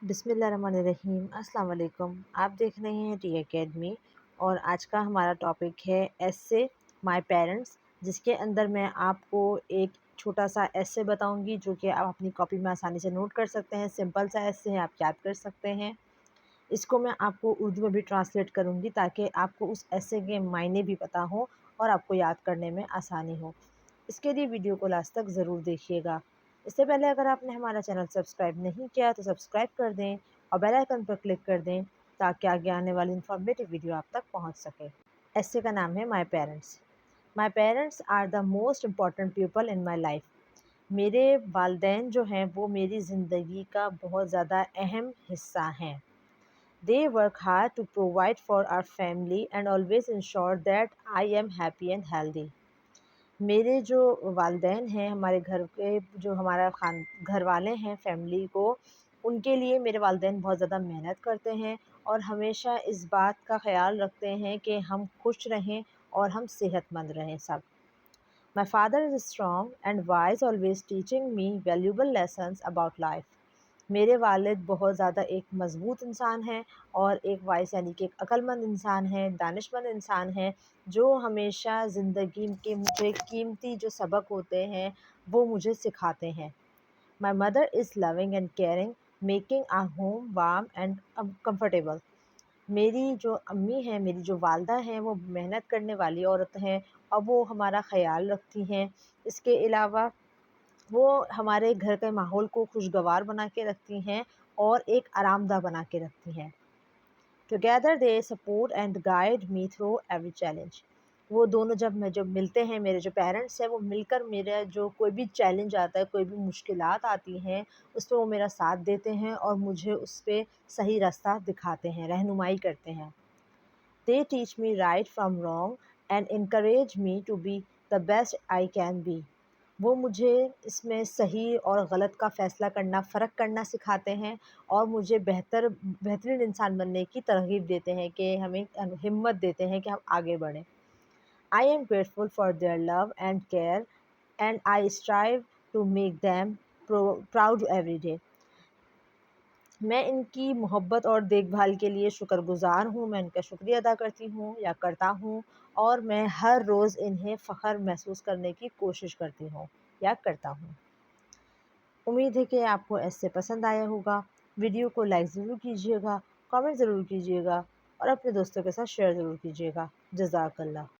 بسم اللہ الرحمن الرحیم۔ السلام علیکم۔ آپ دیکھ رہے ہیں ٹی اکیڈمی اور آج کا ہمارا ٹاپک ہے ایسے مائی پیرنٹس، جس کے اندر میں آپ کو ایک چھوٹا سا ایسے بتاؤں گی جو کہ آپ اپنی کاپی میں آسانی سے نوٹ کر سکتے ہیں۔ سمپل سا ایسے ہے، آپ یاد کر سکتے ہیں۔ اس کو میں آپ کو اردو میں بھی ٹرانسلیٹ کروں گی تاکہ آپ کو اس ایسے کے معنی بھی پتہ ہو اور آپ کو یاد کرنے میں آسانی ہو۔ اس کے لیے ویڈیو کو لاسٹ تک ضرور دیکھیے گا۔ اس سے پہلے اگر آپ نے ہمارا چینل سبسکرائب نہیں کیا تو سبسکرائب کر دیں اور بیل آئیکن پر کلک کر دیں تاکہ آگے آنے والی انفارمیٹیو ویڈیو آپ تک پہنچ سکے۔ ایسے کا نام ہے my parents. My parents are the most important people in my life. میرے والدین جو ہیں وہ میری زندگی کا بہت زیادہ اہم حصہ ہیں۔ They work hard to provide for our family and always ensure that I am happy and healthy۔ میرے جو والدین ہیں، ہمارے گھر کے جو ہمارا گھر والے ہیں، فیملی کو، ان کے لیے میرے والدین بہت زیادہ محنت کرتے ہیں اور ہمیشہ اس بات کا خیال رکھتے ہیں کہ ہم خوش رہیں اور ہم صحت مند رہیں سب۔ My father is strong and wise, always teaching me valuable lessons about life۔ میرے والد بہت زیادہ ایک مضبوط انسان ہیں اور ایک وائس یعنی کہ ایک عقل مند انسان ہے، دانش مند انسان ہے، جو ہمیشہ زندگی کے مجھے قیمتی جو سبق ہوتے ہیں وہ مجھے سکھاتے ہیں۔ My mother is loving and caring, making our home warm and comfortable۔ میری جو امی ہیں، میری جو والدہ ہیں، وہ محنت کرنے والی عورت ہیں اور وہ ہمارا خیال رکھتی ہیں۔ اس کے علاوہ وہ ہمارے گھر کے ماحول کو خوشگوار بنا کے رکھتی ہیں اور ایک آرام دہ بنا کے رکھتی ہیں۔ Together they support and guide me through every challenge۔ وہ دونوں جب ملتے ہیں، میرے جو پیرنٹس ہیں وہ مل کر میرا جو کوئی بھی چیلنج آتا ہے، کوئی بھی مشکلات آتی ہیں، اس پہ وہ میرا ساتھ دیتے ہیں اور مجھے اس پہ صحیح راستہ دکھاتے ہیں، رہنمائی کرتے ہیں۔ They teach me right from wrong and encourage me to be the best I can be۔ وہ مجھے اس میں صحیح اور غلط کا فیصلہ کرنا، فرق کرنا سکھاتے ہیں اور مجھے بہترین انسان بننے کی ترغیب دیتے ہیں کہ ہمیں ہمت دیتے ہیں کہ ہم آگے بڑھیں۔ I am grateful for their love and care and I strive to make them proud every day۔ میں ان کی محبت اور دیکھ بھال کے لیے شکر گزار ہوں، میں ان کا شکریہ ادا کرتی ہوں یا کرتا ہوں اور میں ہر روز انہیں فخر محسوس کرنے کی کوشش کرتی ہوں یا کرتا ہوں۔ امید ہے کہ آپ کو ایسے پسند آیا ہوگا۔ ویڈیو کو لائک ضرور کیجیے گا، کامنٹ ضرور کیجیے گا اور اپنے دوستوں کے ساتھ شیئر ضرور کیجیے گا۔ جزاک اللہ۔